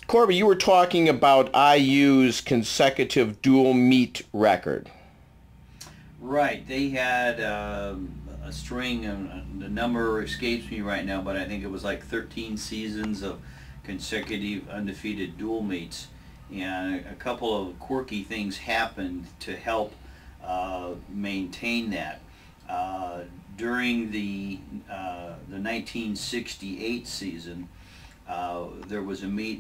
Corby, you were talking about IU's consecutive dual meet record. Right. They had a string, the number escapes me right now, but I think it was like 13 seasons of consecutive undefeated dual meets. And a couple of quirky things happened to help maintain that. During the 1968 season, there was a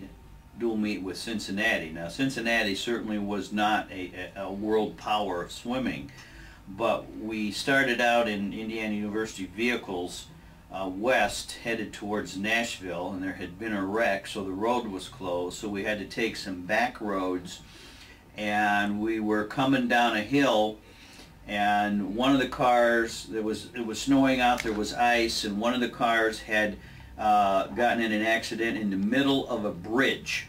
dual meet with Cincinnati. Now, Cincinnati certainly was not a world power of swimming, but we started out in Indiana University vehicles west, headed towards Nashville, and there had been a wreck, so the road was closed, so we had to take some back roads, and we were coming down a hill, and one of the cars, it was snowing out, there was ice, and one of the cars had gotten in an accident in the middle of a bridge,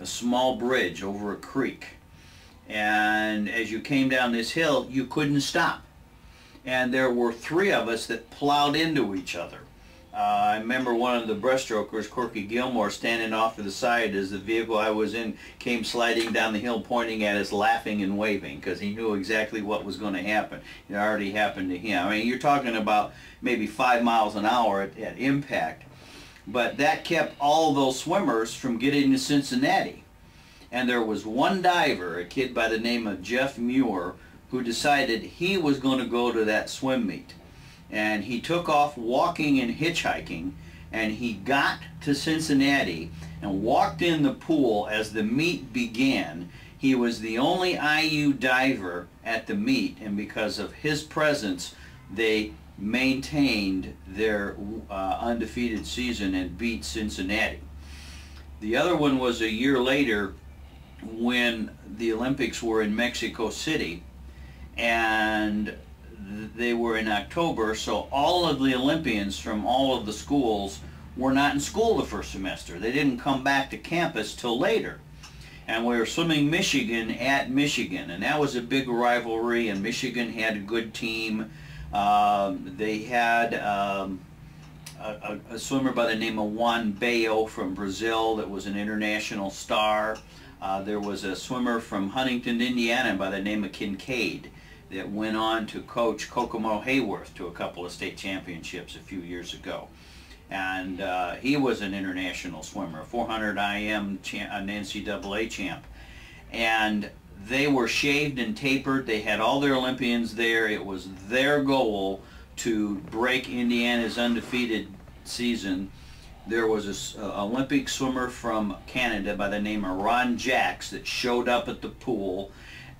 a small bridge over a creek. And as you came down this hill, you couldn't stop. And there were three of us that plowed into each other. I remember one of the breaststrokers, Corky Gilmore, standing off to the side as the vehicle I was in came sliding down the hill, pointing at us, laughing and waving, because he knew exactly what was going to happen. It already happened to him. I mean, you're talking about maybe 5 miles an hour at impact. But that kept all those swimmers from getting to Cincinnati. And there was one diver, a kid by the name of Jeff Muir, who decided he was going to go to that swim meet. And he took off walking and hitchhiking, and he got to Cincinnati and walked in the pool as the meet began. He was the only IU diver at the meet, and because of his presence, they maintained their undefeated season and beat Cincinnati. The other one was a year later when the Olympics were in Mexico City, and they were in October, so all of the Olympians from all of the schools were not in school the first semester. They didn't come back to campus till later. And we were swimming Michigan at Michigan, and that was a big rivalry, and Michigan had a good team. They had a swimmer by the name of Juan Baio from Brazil that was an international star. There was a swimmer from Huntington, Indiana by the name of Kincaid that went on to coach Kokomo Hayworth to a couple of state championships a few years ago. And he was an international swimmer, 400 IM an NCAA champ. And they were shaved and tapered. They had all their Olympians there. It was their goal to break Indiana's undefeated season. There was an Olympic swimmer from Canada by the name of Ron Jacks that showed up at the pool,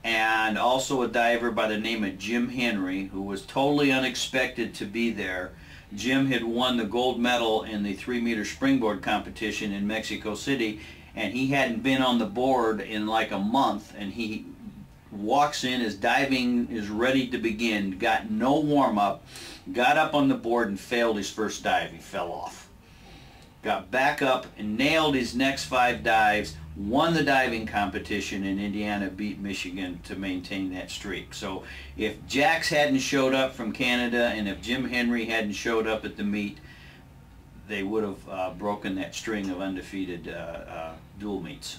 and also a diver by the name of Jim Henry, who was totally unexpected to be there. Jim had won the gold medal in the 3-meter springboard competition in Mexico City, and he hadn't been on the board in like a month, and he walks in as diving is ready to begin, got no warm-up, got up on the board and failed his first dive. He fell off. Got back up and nailed his next 5 dives, won the diving competition, and Indiana beat Michigan to maintain that streak. So if Jax hadn't showed up from Canada and if Jim Henry hadn't showed up at the meet, they would have broken that string of undefeated dual meets.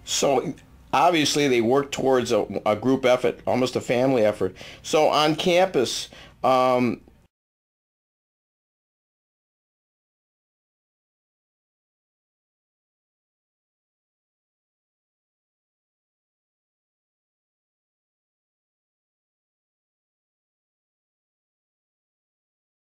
So obviously they worked towards a group effort, almost a family effort. So on campus,